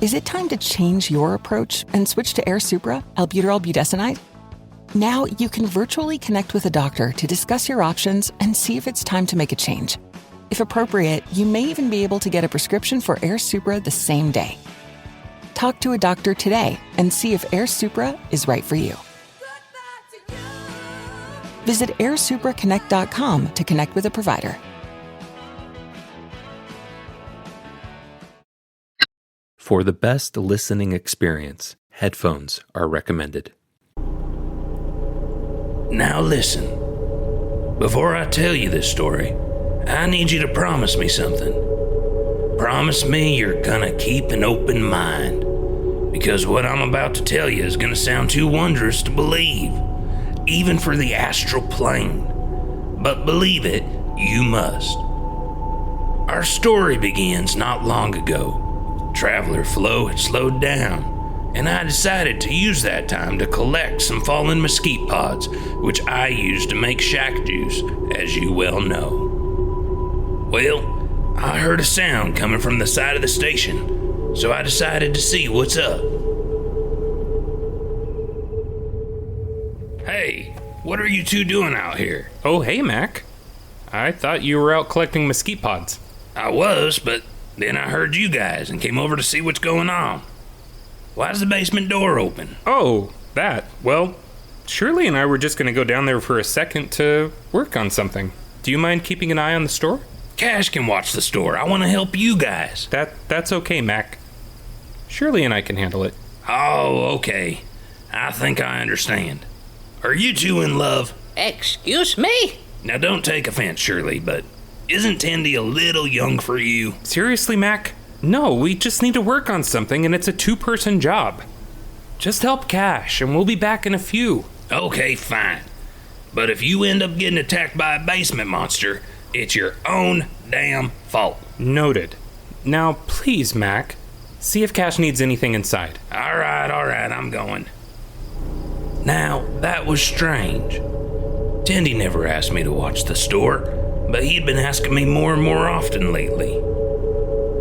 Is it time to change your approach and switch to Air Supra, albuterol budesonide? Now you can virtually connect with a doctor to discuss your options and see if it's time to make a change. If appropriate, you may even be able to get a prescription for Air Supra the same day. Talk to a doctor today and see if Air Supra is right for you. Visit AirSupraConnect.com to connect with a provider. For the best listening experience, headphones are recommended. Now listen. Before I tell you this story, I need you to promise me something. Promise me you're gonna keep an open mind, because what I'm about to tell you is gonna sound too wondrous to believe, even for the astral plane. But believe it, you must. Our story begins not long ago. Traveler flow had slowed down, and I decided to use that time to collect some fallen mesquite pods, which I use to make shack juice, as you well know. Well, I heard a sound coming from the side of the station, so I decided to see what's up. Hey, what are you two doing out here? Oh, hey, Mac. I thought you were out collecting mesquite pods. I was, but then I heard you guys and came over to see what's going on. Why's the basement door open? Oh, that. Well, Shirley and I were just going to go down there for a second to work on something. Do you mind keeping an eye on the store? C.A.S.H can watch the store. I want to help you guys. That's okay, Mac. Shirley and I can handle it. Oh, okay. I think I understand. Are you two in love? Excuse me? Now don't take offense, Shirley, but isn't Tandy a little young for you? Seriously, Mac? No, we just need to work on something and it's a 2-person job. Just help C.A.S.H and we'll be back in a few. Okay, fine. But if you end up getting attacked by a basement monster, it's your own damn fault. Noted. Now, please, Mac, see if C.A.S.H needs anything inside. All right, I'm going. Now, that was strange. Tandy never asked me to watch the store, but he'd been asking me more and more often lately.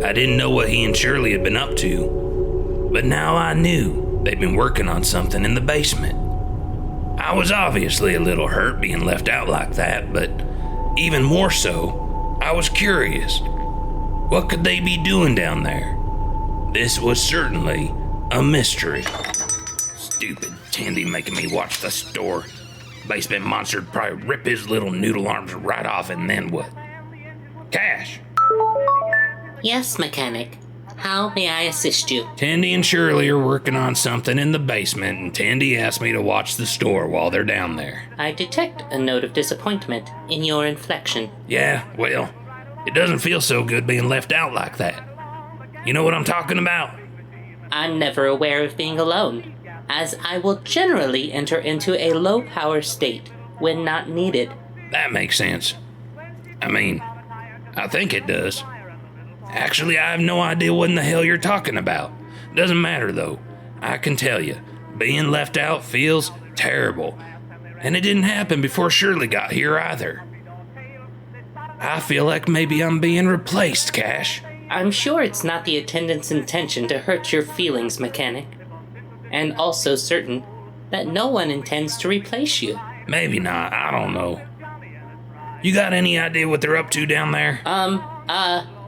I didn't know what he and Shirley had been up to, but now I knew they'd been working on something in the basement. I was obviously a little hurt being left out like that, but even more so, I was curious. What could they be doing down there? This was certainly a mystery. Stupid Tandy making me watch the store. Basement monster'd probably rip his little noodle arms right off, and then what? C.A.S.H! Yes, mechanic. How may I assist you? Tandy and Shirley are working on something in the basement, and Tandy asked me to watch the store while they're down there. I detect a note of disappointment in your inflection. Yeah, well, it doesn't feel so good being left out like that. You know what I'm talking about? I'm never aware of being alone, as I will generally enter into a low-power state when not needed. That makes sense. I mean, I think it does. Actually, I have no idea what in the hell you're talking about. Doesn't matter, though. I can tell you, being left out feels terrible. And it didn't happen before Shirley got here either. I feel like maybe I'm being replaced, C.A.S.H. I'm sure it's not the attendant's intention to hurt your feelings, mechanic. And also certain that no one intends to replace you. Maybe not, I don't know. You got any idea what they're up to down there?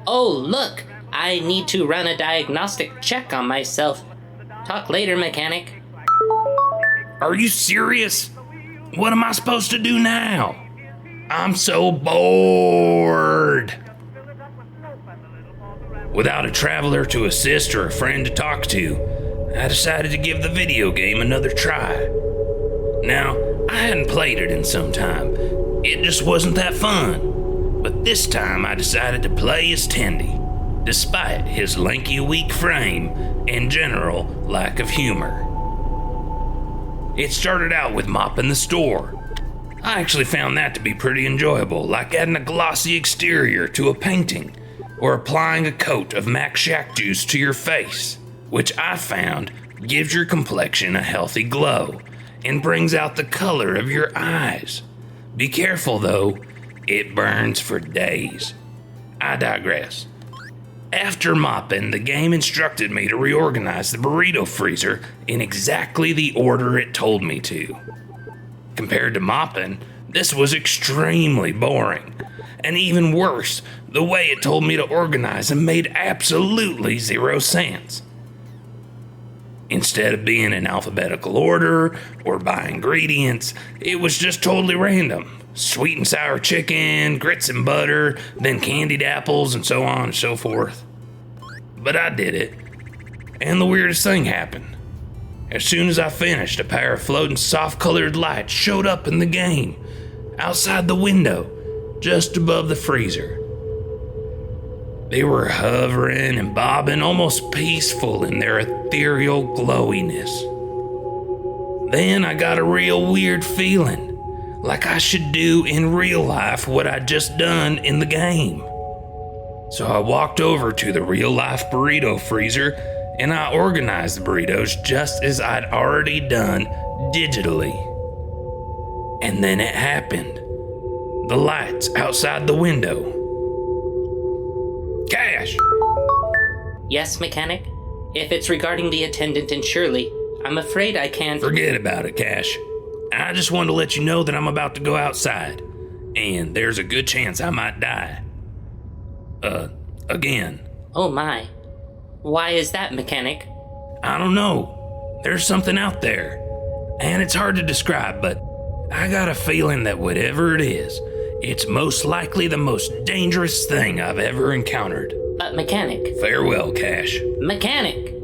Oh, look, I need to run a diagnostic check on myself. Talk later, mechanic. Are you serious? What am I supposed to do now? I'm so bored. Without a traveler to assist or a friend to talk to, I decided to give the video game another try. Now, I hadn't played it in some time. It just wasn't that fun. But this time I decided to play as Tandy, despite his lanky, weak frame and general lack of humor. It started out with mopping the store. I actually found that to be pretty enjoyable, like adding a glossy exterior to a painting, or applying a coat of Mac Shack Juice to your face, which I found gives your complexion a healthy glow and brings out the color of your eyes. Be careful though, it burns for days. I digress. After mopping, the game instructed me to reorganize the burrito freezer in exactly the order it told me to. Compared to mopping, this was extremely boring. And even worse, the way it told me to organize them made absolutely zero sense. Instead of being in alphabetical order or by ingredients, it was just totally random. Sweet and sour chicken, grits and butter, then candied apples, and so on and so forth. But I did it. And the weirdest thing happened. As soon as I finished, a pair of floating soft-colored lights showed up in the game, outside the window, just above the freezer. They were hovering and bobbing, almost peaceful in their ethereal glowiness. Then I got a real weird feeling, like I should do in real life what I'd just done in the game. So I walked over to the real-life burrito freezer and I organized the burritos just as I'd already done digitally. And then it happened. The lights outside the window. C.A.S.H! Yes, mechanic? If it's regarding the attendant and Shirley, I'm afraid I can't... Forget about it, C.A.S.H. I just wanted to let you know that I'm about to go outside, and there's a good chance I might die. Again. Oh my. Why is that, mechanic? I don't know. There's something out there, and it's hard to describe, but I got a feeling that whatever it is, it's most likely the most dangerous thing I've ever encountered. But mechanic... Farewell, C.A.S.H. Mechanic!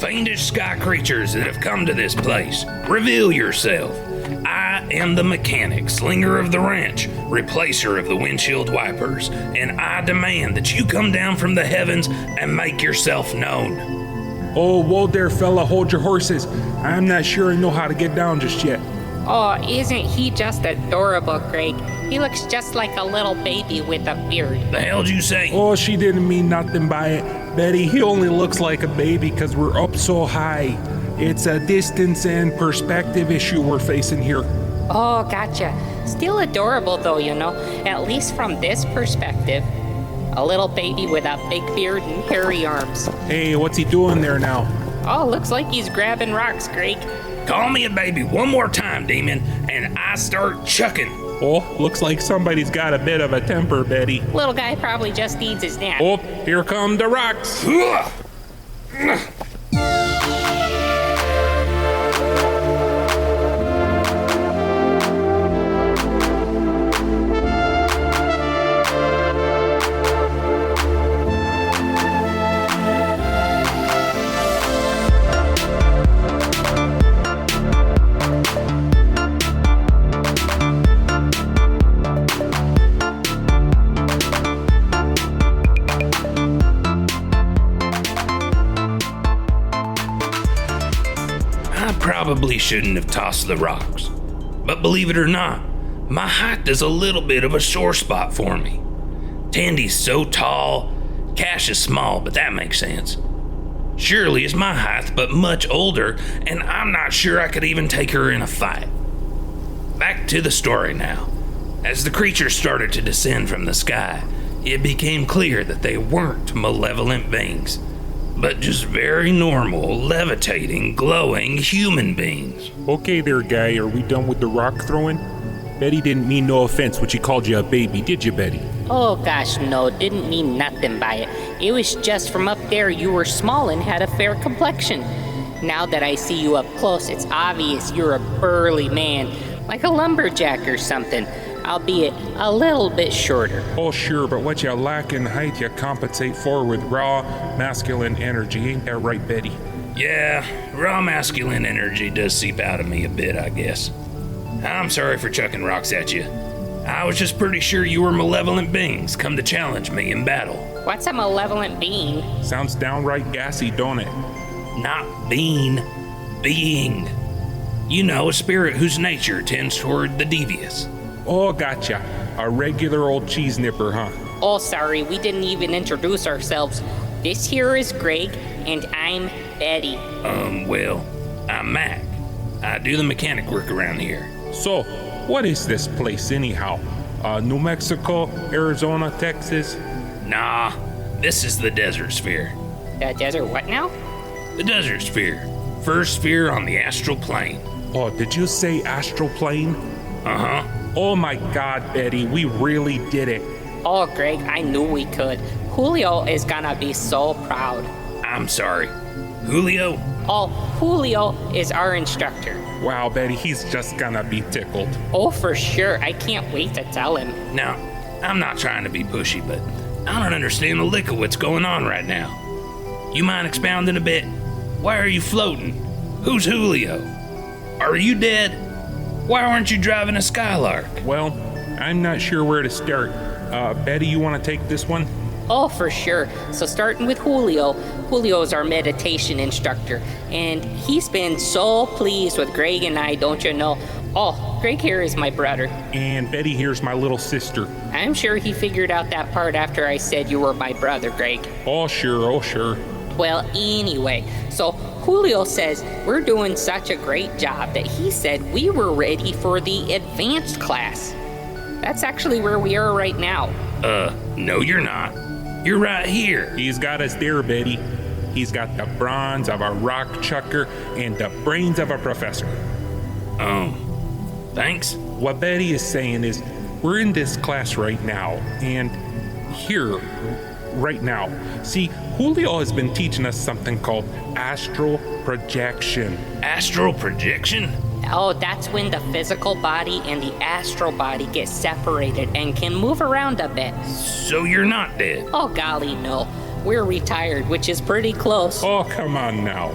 Fiendish sky creatures that have come to this place, reveal yourself. I am the mechanic, slinger of the wrench, replacer of the windshield wipers, and I demand that you come down from the heavens and make yourself known. Oh, whoa there, fella, hold your horses. I'm not sure I know how to get down just yet. Oh, isn't he just adorable, Greg? He looks just like a little baby with a beard. The hell'd you say? Oh, she didn't mean nothing by it. Betty, he only looks like a baby because we're up so high. It's a distance and perspective issue we're facing here. Oh, gotcha. Still adorable though, you know, at least from this perspective. A little baby with a big beard and hairy arms. Hey, what's he doing there now? Oh, looks like he's grabbing rocks, Greg. Call me a baby one more time, demon, and I start chucking. Oh, looks like somebody's got a bit of a temper, Betty. Little guy probably just needs his nap. Oh, here come the rocks. Probably shouldn't have tossed the rocks. But believe it or not, my height is a little bit of a sore spot for me. Tandy's so tall, C.A.S.H is small, but that makes sense. Shirley is my height, but much older, and I'm not sure I could even take her in a fight. Back to the story now. As the creatures started to descend from the sky, it became clear that they weren't malevolent beings, but just very normal, levitating, glowing human beings. Okay there, guy, are we done with the rock throwing? Betty didn't mean no offense when she called you a baby, did you, Betty? Oh gosh, no, didn't mean nothing by it. It was just from up there you were small and had a fair complexion. Now that I see you up close, it's obvious you're a burly man, like a lumberjack or something, albeit a little bit shorter. Oh, sure, but what you lack in height, you compensate for with raw, masculine energy. Ain't that right, Betty? Yeah, raw masculine energy does seep out of me a bit, I guess. I'm sorry for chucking rocks at you. I was just pretty sure you were malevolent beings come to challenge me in battle. What's a malevolent being? Sounds downright gassy, don't it? Not being. You know, a spirit whose nature tends toward the devious. Oh, gotcha. A regular old cheese nipper, huh? Oh, sorry, we didn't even introduce ourselves. This here is Greg, and I'm Betty. Well, I'm Mac. I do the mechanic work around here. So, what is this place anyhow? New Mexico, Arizona, Texas. Nah, this is the desert sphere. The desert what now? The desert sphere. First sphere on the astral plane. Oh, did you say astral plane? Uh-huh. Oh my God, Betty, we really did it. Oh, Greg, I knew we could. Julio is gonna be so proud. I'm sorry. Julio? Oh, Julio is our instructor. Wow, Betty, he's just gonna be tickled. Oh, for sure. I can't wait to tell him. Now, I'm not trying to be pushy, but I don't understand a lick of what's going on right now. You mind expounding a bit? Why are you floating? Who's Julio? Are you dead? Why aren't you driving a Skylark? Well, I'm not sure where to start. Betty, you want to take this one? Oh, for sure. So starting with Julio. Julio is our meditation instructor, and he's been so pleased with Greg and I, don't you know? Oh, Greg here is my brother. And Betty here's my little sister. I'm sure he figured out that part after I said you were my brother, Greg. Oh, sure, oh, sure. Well, anyway, so Julio says we're doing such a great job that he said we were ready for the advanced class. That's actually where we are right now. No, you're not. You're right here. He's got us there, Betty. He's got the bronze of a rock chucker and the brains of a professor. Thanks. What Betty is saying is, we're in this class right now, and here, right now. See, Julio has been teaching us something called astral projection. Astral projection? Oh, that's when the physical body and the astral body get separated and can move around a bit. So you're not dead? Oh, golly, no. We're retired, which is pretty close. Oh, come on now.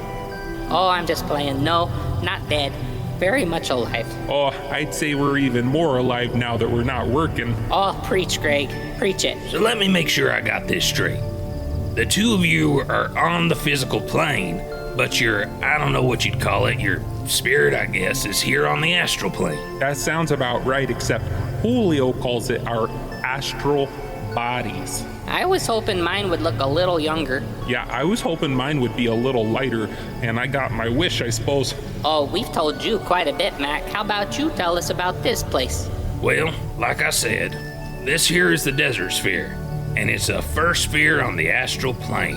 Oh, I'm just playing. No, not dead. Very much alive. Oh, I'd say we're even more alive now that we're not working. Oh, preach, Greg. Preach it. So let me make sure I got this straight. The two of you are on the physical plane, but your, I don't know what you'd call it, your spirit, I guess, is here on the astral plane. That sounds about right, except Julio calls it our astral bodies. I was hoping mine would look a little younger. Yeah, I was hoping mine would be a little lighter, and I got my wish, I suppose. Oh, we've told you quite a bit, Mac. How about you tell us about this place? Well, like I said, this here is the desert sphere, and it's the first sphere on the astral plane.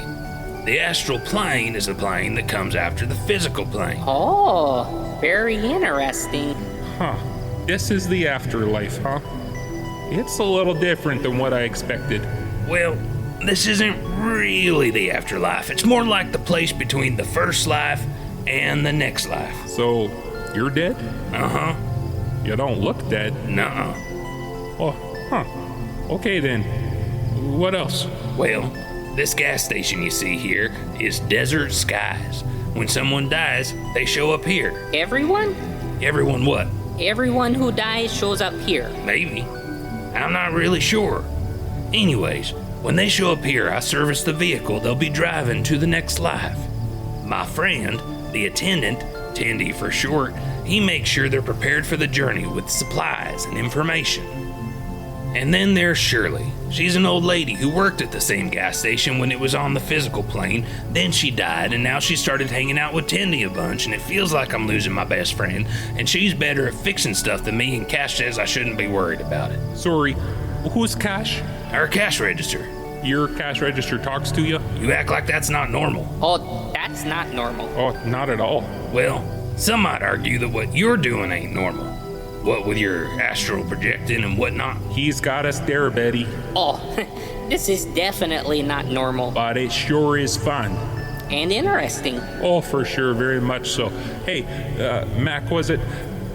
The astral plane is the plane that comes after the physical plane. Oh, very interesting. Huh. This is the afterlife, huh? It's a little different than what I expected. Well, this isn't really the afterlife. It's more like the place between the first life and the next life. So, you're dead? Uh-huh. You don't look dead. Nuh-uh. Oh, huh. Okay then. What else? Well, this gas station you see here is Desert Skies. When someone dies, they show up here. Everyone? Everyone what? Everyone who dies shows up here. Maybe. I'm not really sure. Anyways, when they show up here, I service the vehicle they'll be driving to the next life. My friend, the attendant, Tendy for short, he makes sure they're prepared for the journey with supplies and information. And then there's Shirley. She's an old lady who worked at the same gas station when it was on the physical plane. Then she died, and now she started hanging out with Tendy a bunch, and it feels like I'm losing my best friend. And she's better at fixing stuff than me, and Cash says I shouldn't be worried about it. Sorry, who's Cash? Our cash register. Your cash register talks to you? You act like that's not normal. Oh, that's not normal. Oh, not at all. Well, some might argue that what you're doing ain't normal. What with your astral projecting and whatnot. He's got us there, Betty. Oh, this is definitely not normal. But it sure is fun. And interesting. Oh, for sure, very much so. Hey, Mac, was it?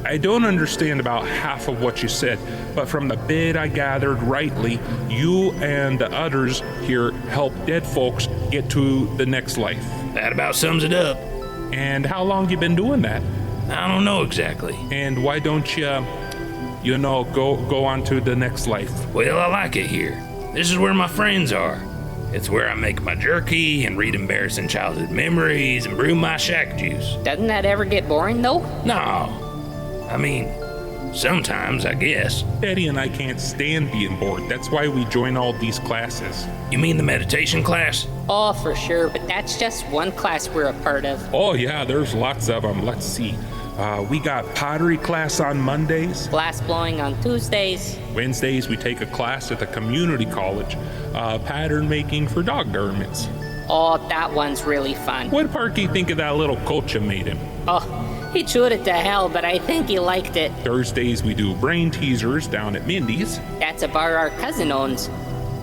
I don't understand about half of what you said, but from the bit I gathered rightly, you and the others here help dead folks get to the next life. That about sums it up. And how long you been doing that? I don't know exactly. And why don't you go on to the next life? Well, I like it here. This is where my friends are. It's where I make my jerky and read embarrassing childhood memories and brew my shack juice. Doesn't that ever get boring, though? No. I mean, sometimes, I guess. Betty and I can't stand being bored. That's why we join all these classes. You mean the meditation class? Oh, for sure, but that's just one class we're a part of. Oh, yeah, there's lots of them. Let's see. We got pottery class on Mondays. Glass blowing on Tuesdays. Wednesdays, we take a class at the community college, pattern making for dog garments. Oh, that one's really fun. What part do you think of that little coach you made him? Oh, he chewed it to hell, but I think he liked it. Thursdays, we do brain teasers down at Mindy's. That's a bar our cousin owns.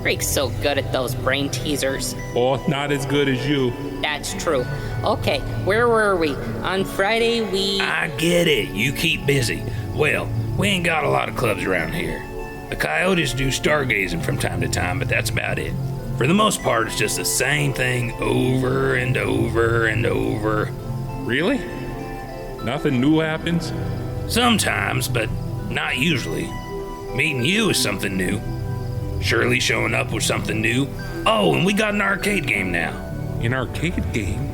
Greg's so good at those brain teasers. Oh, not as good as you. That's true. Okay, where were we? On Friday, I get it. You keep busy. Well, we ain't got a lot of clubs around here. The Coyotes do stargazing from time to time, but that's about it. For the most part, it's just the same thing over and over and over. Really? Nothing new happens? Sometimes, but not usually. Meeting you is something new. Shirley showing up was something new. Oh, and we got an arcade game now. An arcade game?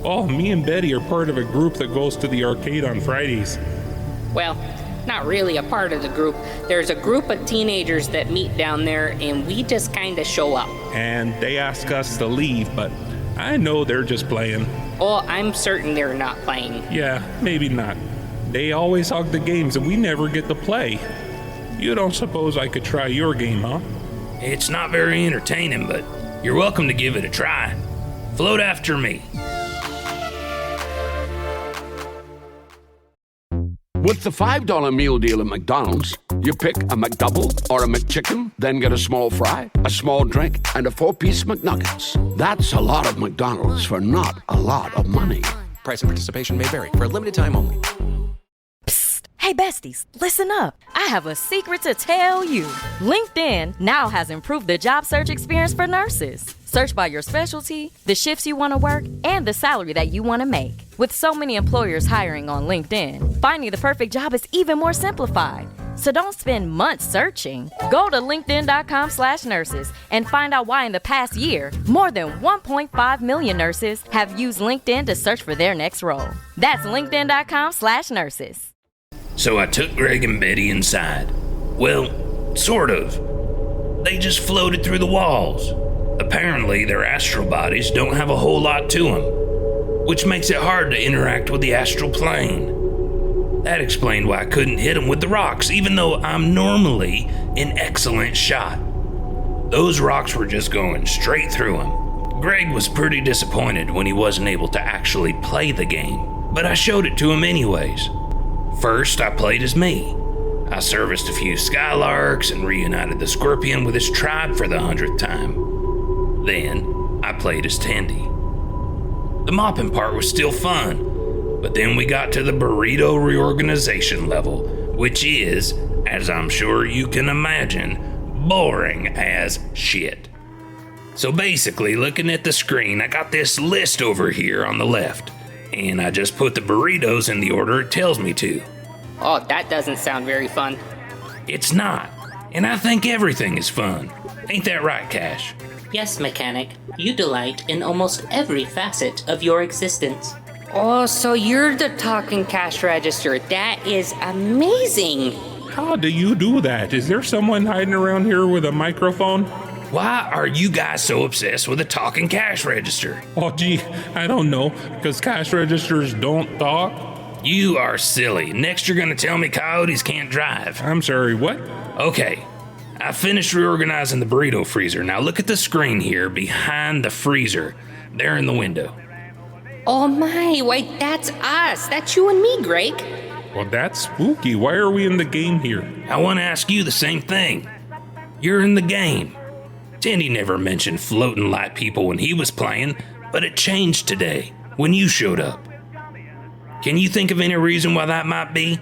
Oh, me and Betty are part of a group that goes to the arcade on Fridays. well, not really a part of the group. There's a group of teenagers that meet down there, and we just kind of show up. And they ask us to leave, but I know they're just playing. Oh, I'm certain they're not playing. Yeah, maybe not. They always hog the games and we never get to play. You don't suppose I could try your game, huh? It's not very entertaining, but you're welcome to give it a try. Float after me. With the $5 meal deal at McDonald's, you pick a McDouble or a McChicken, then get a small fry, a small drink, and a 4-piece McNuggets. That's a lot of McDonald's for not a lot of money. Price and participation may vary. For a limited time only. Hey besties, listen up. I have a secret to tell you. LinkedIn now has improved the job search experience for nurses. Search by your specialty, the shifts you want to work, and the salary that you want to make. With so many employers hiring on LinkedIn, finding the perfect job is even more simplified. So don't spend months searching. Go to linkedin.com/nurses and find out why in the past year, more than 1.5 million nurses have used LinkedIn to search for their next role. That's linkedin.com/nurses. So I took Greg and Betty inside. Well, sort of. They just floated through the walls. Apparently, their astral bodies don't have a whole lot to them, which makes it hard to interact with the astral plane. That explained why I couldn't hit them with the rocks, even though I'm normally an excellent shot. Those rocks were just going straight through him. Greg was pretty disappointed when he wasn't able to actually play the game, but I showed it to him anyways. First, I played as me. I serviced a few skylarks and reunited the scorpion with his tribe for the 100th time. Then, I played as Tandy. The mopping part was still fun, but then we got to the burrito reorganization level, which is, as I'm sure you can imagine, boring as shit. So basically, looking at the screen, I got this list over here on the left, and I just put the burritos in the order it tells me to. Oh, that doesn't sound very fun. It's not, and I think everything is fun. Ain't that right, Cash? Yes, mechanic, you delight in almost every facet of your existence. Oh, so you're the talking cash register. That is amazing. How do you do that? Is there someone hiding around here with a microphone? Why are you guys so obsessed with a talking cash register? Oh, gee, I don't know, because cash registers don't talk. You are silly. Next you're gonna tell me coyotes can't drive. I'm sorry, what? Okay, I finished reorganizing the burrito freezer. Now look at the screen here behind the freezer. There in the window. Oh my, wait, that's us. That's you and me, Greg. Well, that's spooky. Why are we in the game here? I want to ask you the same thing. You're in the game. Tandy never mentioned floating light people when he was playing, but it changed today when you showed up. Can you think of any reason why that might be?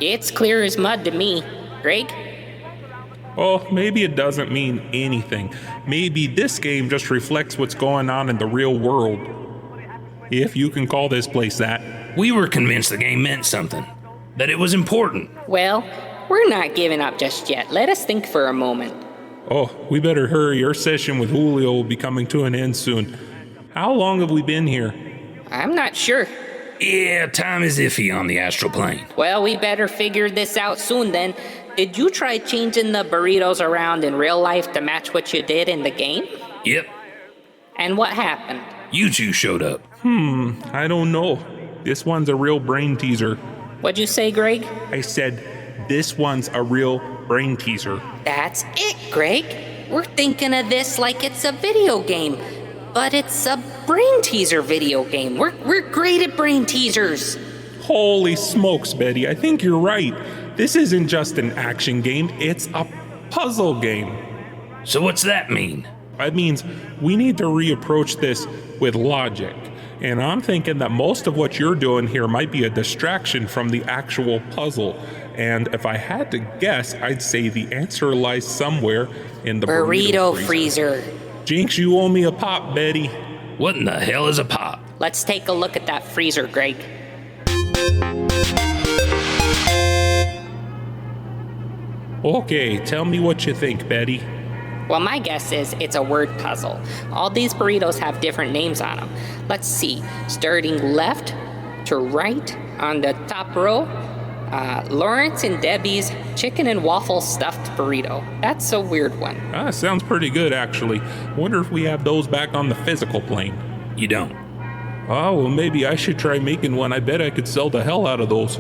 It's clear as mud to me. Greg? Oh, maybe it doesn't mean anything. Maybe this game just reflects what's going on in the real world. If you can call this place that. We were convinced the game meant something, that it was important. Well, we're not giving up just yet. Let us think for a moment. Oh, we better hurry. Our session with Julio will be coming to an end soon. How long have we been here? I'm not sure. Yeah, time is iffy on the astral plane. Well, we better figure this out soon then. Did you try changing the burritos around in real life to match what you did in the game? Yep. And what happened? You two showed up. I don't know. This one's a real brain teaser. What'd you say, Greg? I said, this one's a real brain teaser. That's it, Greg. We're thinking of this like it's a video game, but it's a brain teaser video game. We're great at brain teasers. Holy smokes, Betty, I think you're right. This isn't just an action game, it's a puzzle game. So what's that mean? That means we need to reapproach this with logic. And I'm thinking that most of what you're doing here might be a distraction from the actual puzzle. And if I had to guess, I'd say the answer lies somewhere in the burrito freezer. Jinx, you owe me a pop, Betty. What in the hell is a pop? Let's take a look at that freezer, Greg. Okay, tell me what you think, Betty. Well, my guess is it's a word puzzle. All these burritos have different names on them. Let's see. Starting left to right on the top row, Lawrence and Debbie's chicken and waffle stuffed burrito. That's a weird one. Sounds pretty good, actually. Wonder if we have those back on the physical plane. You don't. Oh, well, maybe I should try making one. I bet I could sell the hell out of those.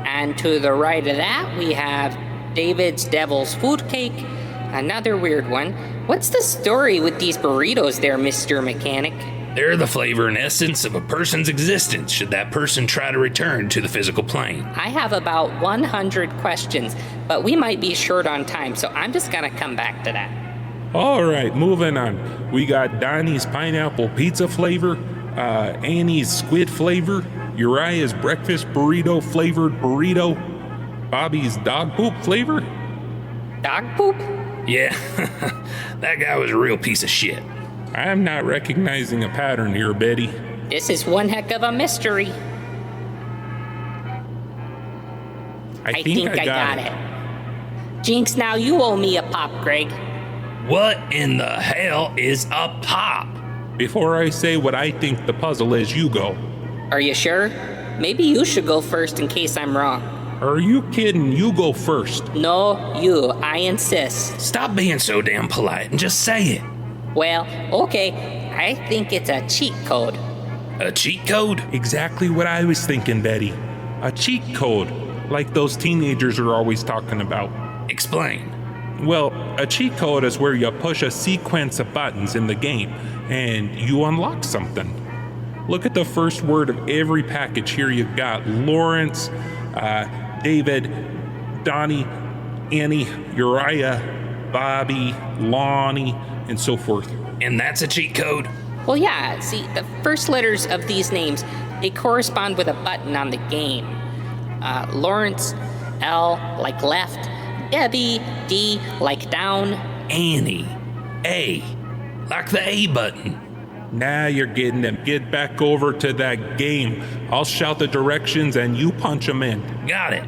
And to the right of that, we have David's Devil's Food Cake. Another weird one. What's the story with these burritos there, Mr. Mechanic? They're the flavor and essence of a person's existence should that person try to return to the physical plane. I have about 100 questions, but we might be short on time, so I'm just gonna come back to that. All right, moving on. We got Donnie's pineapple pizza flavor, Annie's squid flavor, Uriah's breakfast burrito flavored burrito, Bobby's dog poop flavor. Dog poop? Yeah, that guy was a real piece of shit. I'm not recognizing a pattern here, Betty. This is one heck of a mystery. I think I got it. Jinx, now you owe me a pop, Greg. What in the hell is a pop? Before I say what I think the puzzle is, you go. Are you sure? Maybe you should go first in case I'm wrong. Are you kidding? You go first. No, you. I insist. Stop being so damn polite and just say it. Well, okay. I think it's a cheat code. A cheat code? Exactly what I was thinking, Betty. A cheat code, like those teenagers are always talking about. Explain. Well, a cheat code is where you push a sequence of buttons in the game, and you unlock something. Look at the first word of every package here. You've got Lawrence, David, Donnie, Annie, Uriah, Bobby, Lonnie, and so forth. And that's a cheat code? Well, yeah. See, the first letters of these names, they correspond with a button on the game. Lawrence, L, like left. Debbie, D, like down. Annie, A, like the A button. Now you're getting them. Get back over to that game. I'll shout the directions and you punch them in. Got it.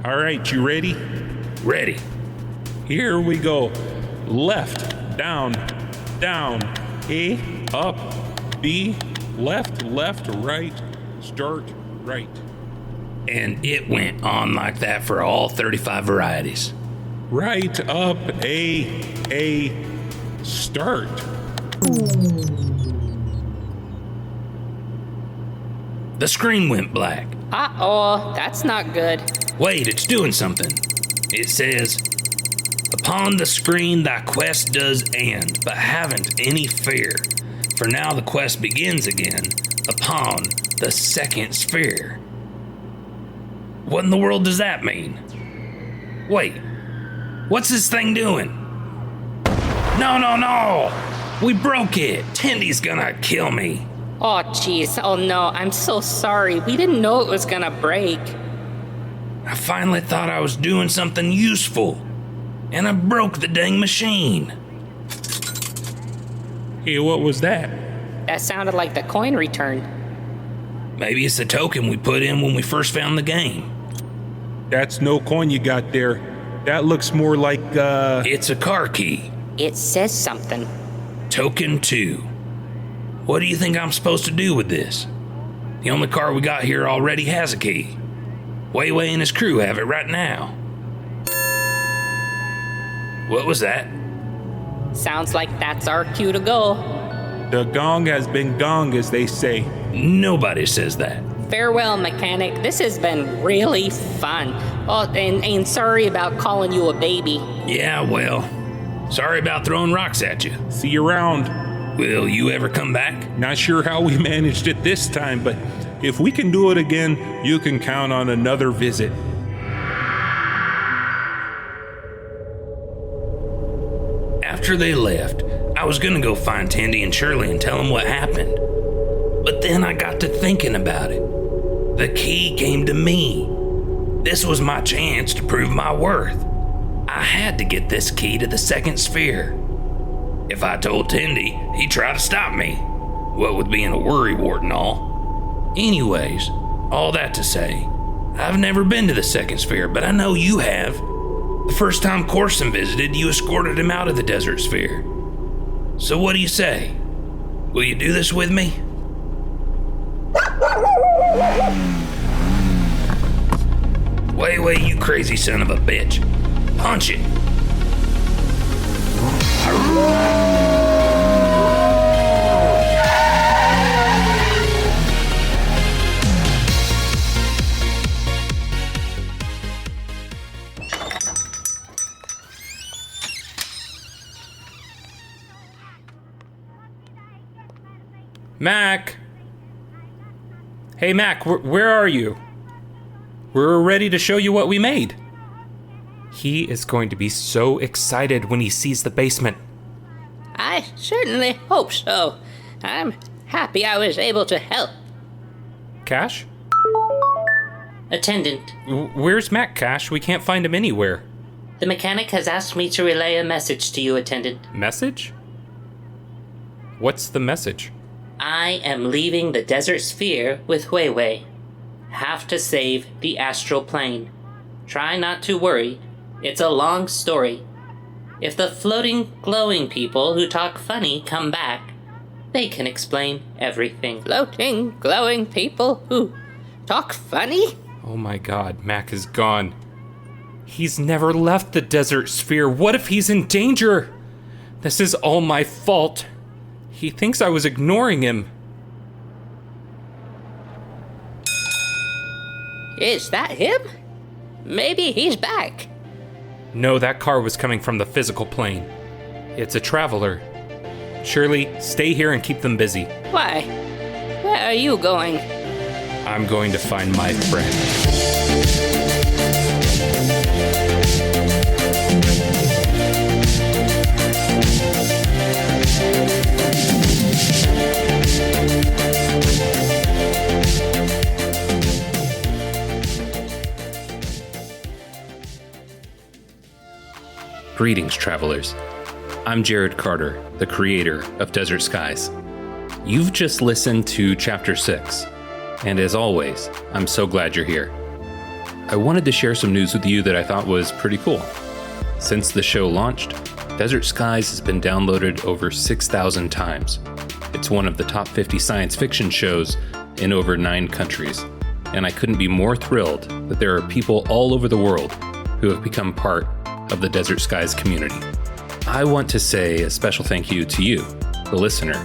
All right, you ready? Ready. Here we go. Left, down, down, A, up, B, left, left, right, start, right. And it went on like that for all 35 varieties. Right, up, A, start. The screen went black. Uh-oh, that's not good. Wait, it's doing something. It says, upon the screen thy quest does end, but haven't any fear. For now the quest begins again upon the second sphere. What in the world does that mean? Wait, what's this thing doing? No! We broke it. Tendy's gonna kill me. Oh, jeez. Oh, no. I'm so sorry. We didn't know it was gonna break. I finally thought I was doing something useful, and I broke the dang machine. Hey, what was that? That sounded like the coin return. Maybe it's the token we put in when we first found the game. That's no coin you got there. That looks more like, It's a car key. It says something. Token 2. What do you think I'm supposed to do with this? The only car we got here already has a key. Wei and his crew have it right now. What was that? Sounds like that's our cue to go. The gong has been gong, as they say. Nobody says that. Farewell, mechanic. This has been really fun. Oh, and sorry about calling you a baby. Yeah, well, sorry about throwing rocks at you. See you around. Will you ever come back? Not sure how we managed it this time, but if we can do it again, you can count on another visit. After they left, I was gonna go find Tandy and Shirley and tell them what happened. But then I got to thinking about it. The key came to me. This was my chance to prove my worth. I had to get this key to the second sphere. If I told Tandy, he'd try to stop me. What with being a worrywart and all. Anyways, all that to say, I've never been to the second sphere, but I know you have. The first time Corson visited, you escorted him out of the desert sphere. So what do you say? Will you do this with me? Wait, you crazy son of a bitch. Punch it. Mac! Hey, Mac, where are you? We're ready to show you what we made. He is going to be so excited when he sees the basement. I certainly hope so. I'm happy I was able to help. Cash? Attendant, Where's Mac, Cash? We can't find him anywhere. the mechanic has asked me to relay a message to you, Attendant. Message? What's the message? I am leaving the desert sphere with Huiwei. Have to save the astral plane. Try not to worry. It's a long story. If the floating, glowing people who talk funny come back, they can explain everything. Floating, glowing people who talk funny? Oh my god, Mac is gone. He's never left the desert sphere. What if he's in danger? This is all my fault. He thinks I was ignoring him. Is that him? Maybe he's back. No, that car was coming from the physical plane. It's a traveler. Shirley, stay here and keep them busy. Why? Where are you going? I'm going to find my friend. Greetings, travelers. I'm Jared Carter, the creator of Desert Skies. You've just listened to Chapter 6, and as always, I'm so glad you're here. I wanted to share some news with you that I thought was pretty cool. Since the show launched, Desert Skies has been downloaded over 6,000 times. It's one of the top 50 science fiction shows in over 9 countries, and I couldn't be more thrilled that there are people all over the world who have become part of the Desert Skies community. I want to say a special thank you to you, the listener.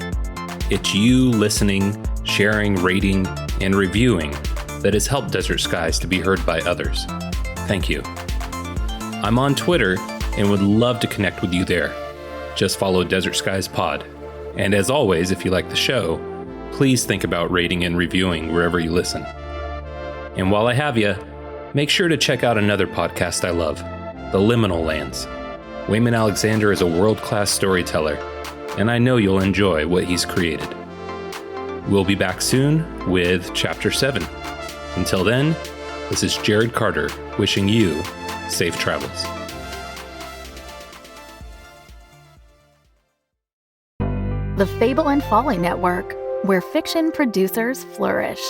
It's you listening, sharing, rating, and reviewing that has helped Desert Skies to be heard by others. Thank you. I'm on Twitter and would love to connect with you there. Just follow Desert Skies Pod. And as always, if you like the show, please think about rating and reviewing wherever you listen. And while I have you, make sure to check out another podcast I love, The Liminal Lands. Wayman Alexander is a world-class storyteller, and I know you'll enjoy what he's created. We'll be back soon with Chapter 7. Until then, this is Jared Carter wishing you safe travels. The Fable and Folly Network, where fiction producers flourish.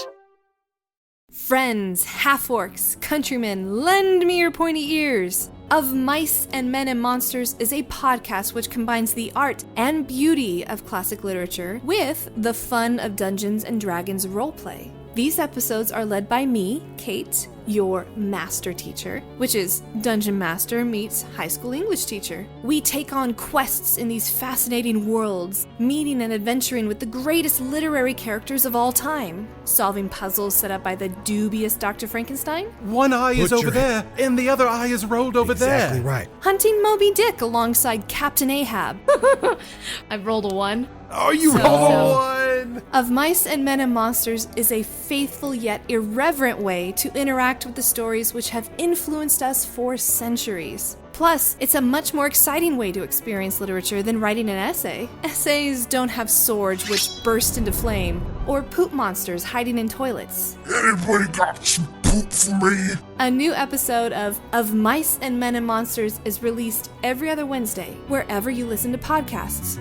Friends, half-orcs, countrymen, lend me your pointy ears. Of Mice and Men and Monsters is a podcast which combines the art and beauty of classic literature with the fun of Dungeons & Dragons roleplay. These episodes are led by me, Kate, your master teacher, which is Dungeon Master meets high school English teacher. We take on quests in these fascinating worlds, meeting and adventuring with the greatest literary characters of all time, solving puzzles set up by the dubious Dr. Frankenstein. One eye is over there, and the other eye is rolled over there. Exactly right. Hunting Moby Dick alongside Captain Ahab. I've rolled a 1. Oh, you rolled a 1! Of Mice and Men and Monsters is a faithful yet irreverent way to interact with the stories which have influenced us for centuries. Plus, it's a much more exciting way to experience literature than writing an essay. Essays don't have swords which burst into flame, or poop monsters hiding in toilets. Anybody got some poop for me? A new episode of Mice and Men and Monsters is released every other Wednesday, wherever you listen to podcasts.